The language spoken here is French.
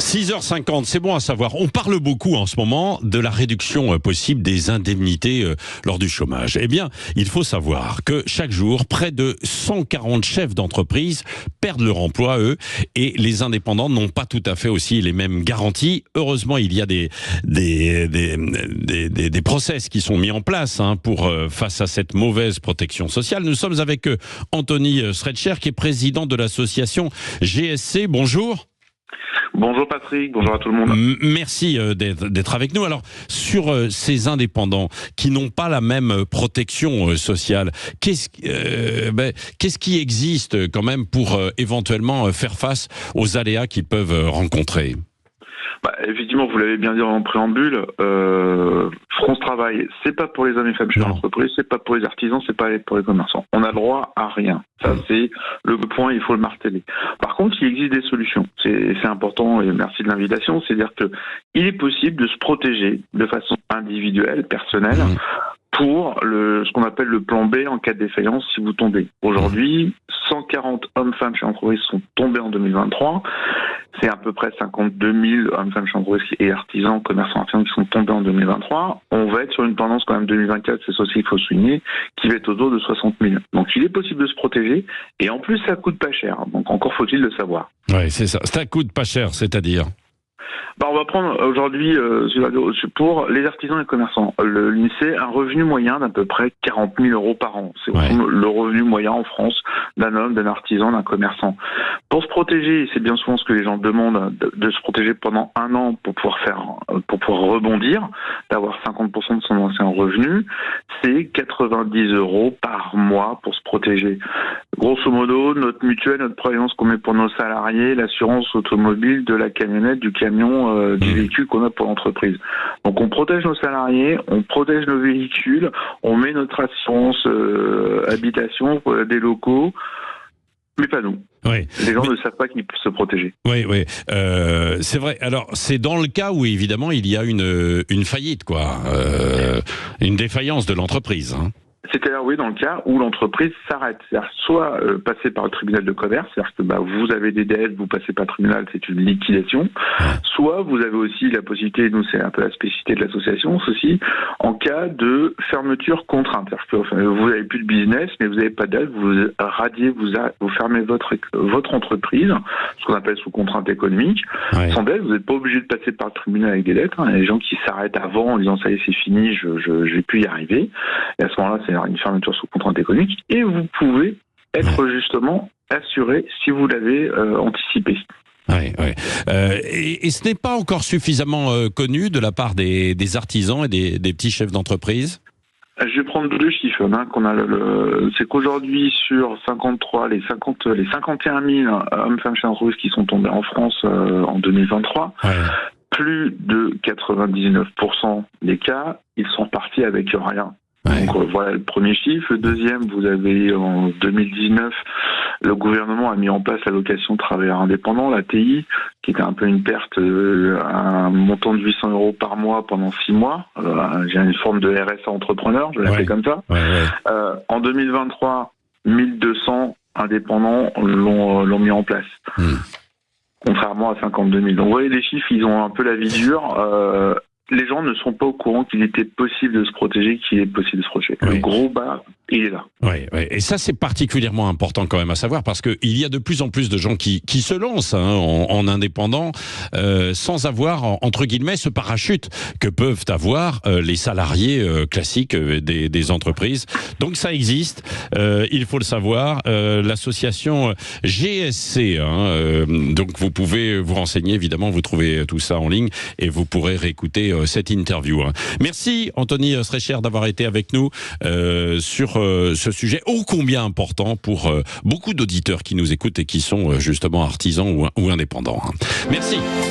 6h50, c'est bon à savoir. On parle beaucoup en ce moment de la réduction possible des indemnités lors du chômage. Eh bien, il faut savoir que chaque jour, près de 140 chefs d'entreprise perdent leur emploi, eux, et les indépendants n'ont pas tout à fait aussi les mêmes garanties. Heureusement, il y a des process qui sont mis en place pour face à cette mauvaise protection sociale. Nous sommes avec Anthony Sredscher, qui est président de l'association GSC. Bonjour. Bonjour Patrick, bonjour à tout le monde. Merci d'être avec nous. Alors, sur ces indépendants qui n'ont pas la même protection sociale, qu'est-ce qui existe quand même pour éventuellement faire face aux aléas qu'ils peuvent rencontrer ? Effectivement, vous l'avez bien dit en préambule, France Travail, c'est pas pour les hommes et femmes chefs d'entreprise, c'est pas pour les artisans, c'est pas pour les commerçants. On a le droit à rien. Ça, c'est le point, il faut le marteler. Par contre, il existe des solutions. C'est important, et merci de l'invitation. C'est-à-dire que il est possible de se protéger de façon individuelle, personnelle, pour ce qu'on appelle le plan B en cas de défaillance si vous tombez. Aujourd'hui, 140 hommes-femmes chez l'entreprise sont tombés en 2023. C'est à peu près 52 000 hommes-femmes chez l'entreprise et artisans, commerçants, artisans qui sont tombés en 2023. On va être sur une tendance quand même 2024, c'est ça aussi qu'il faut souligner, qui va être autour de 60 000. Donc il est possible de se protéger et en plus ça coûte pas cher. Donc encore faut-il le savoir. Oui, c'est ça. Ça coûte pas cher, c'est-à-dire ? On va prendre aujourd'hui pour les artisans et commerçants. L'INSEE a un revenu moyen d'à peu près 40 000 euros par an. C'est le revenu moyen en France d'un homme, d'un artisan, d'un commerçant. Pour se protéger, c'est bien souvent ce que les gens demandent, de se protéger pendant un an pour pouvoir rebondir, d'avoir 50% de son ancien revenu, c'est 90 euros par mois pour se protéger. Grosso modo, notre mutuelle, notre prévoyance qu'on met pour nos salariés, l'assurance automobile, de la camionnette, du camion, du véhicule qu'on a pour l'entreprise. Donc on protège nos salariés, on protège nos véhicules, on met notre assurance habitation des locaux, mais pas nous. Oui. Les gens ne savent pas qu'ils peuvent se protéger. Oui, c'est vrai. Alors, c'est dans le cas où, évidemment, il y a une faillite, une défaillance de l'entreprise. C'est-à-dire, oui, dans le cas où l'entreprise s'arrête. C'est-à-dire, soit passer par le tribunal de commerce, c'est-à-dire que vous avez des dettes, vous passez par le tribunal, c'est une liquidation. Soit vous avez aussi la possibilité, nous c'est un peu la spécificité de l'association, ceci, en cas de fermeture contrainte. C'est-à-dire que vous n'avez plus de business, mais vous n'avez pas d'aide, vous radiez, vous fermez votre entreprise, ce qu'on appelle sous contrainte économique. Sans dette, vous n'êtes pas obligé de passer par le tribunal avec des dettes. Il y a des gens qui s'arrêtent avant en disant ça y est, c'est fini, je vais plus y arriver. Et à ce moment-là, c'est une fermeture sous contrainte économique, et vous pouvez être justement assuré si vous l'avez anticipé. Et ce n'est pas encore suffisamment connu de la part des artisans et des petits chefs d'entreprise ? Je vais prendre deux chiffres. Qu'on a c'est qu'aujourd'hui, sur les 51 000 hommes-femmes chez l'entreprise qui sont tombés en France en 2023, plus de 99% des cas, ils sont partis avec rien. Donc voilà le premier chiffre. Le deuxième, vous avez en 2019, le gouvernement a mis en place l'allocation de travailleurs indépendants, la TI, qui était un peu une perte, un montant de 800 euros par mois pendant 6 mois. J'ai une forme de RSA entrepreneur, je l'appelle comme ça. En 2023, 1200 indépendants l'ont mis en place. Contrairement à 52 000. Donc vous voyez, les chiffres, ils ont un peu la vie dure. Les gens ne sont pas au courant qu'il était possible de se protéger, qu'il est possible de se protéger. Le gros bas, il est là. Et ça, c'est particulièrement important quand même à savoir, parce qu'il y a de plus en plus de gens qui se lancent en indépendant sans avoir, entre guillemets, ce parachute que peuvent avoir les salariés classiques des entreprises. Donc ça existe, il faut le savoir. L'association GSC, donc vous pouvez vous renseigner, évidemment, vous trouvez tout ça en ligne et vous pourrez réécouter cette interview. Merci Anthony Sredscher d'avoir été avec nous sur ce sujet ô combien important pour beaucoup d'auditeurs qui nous écoutent et qui sont justement artisans ou indépendants. Merci.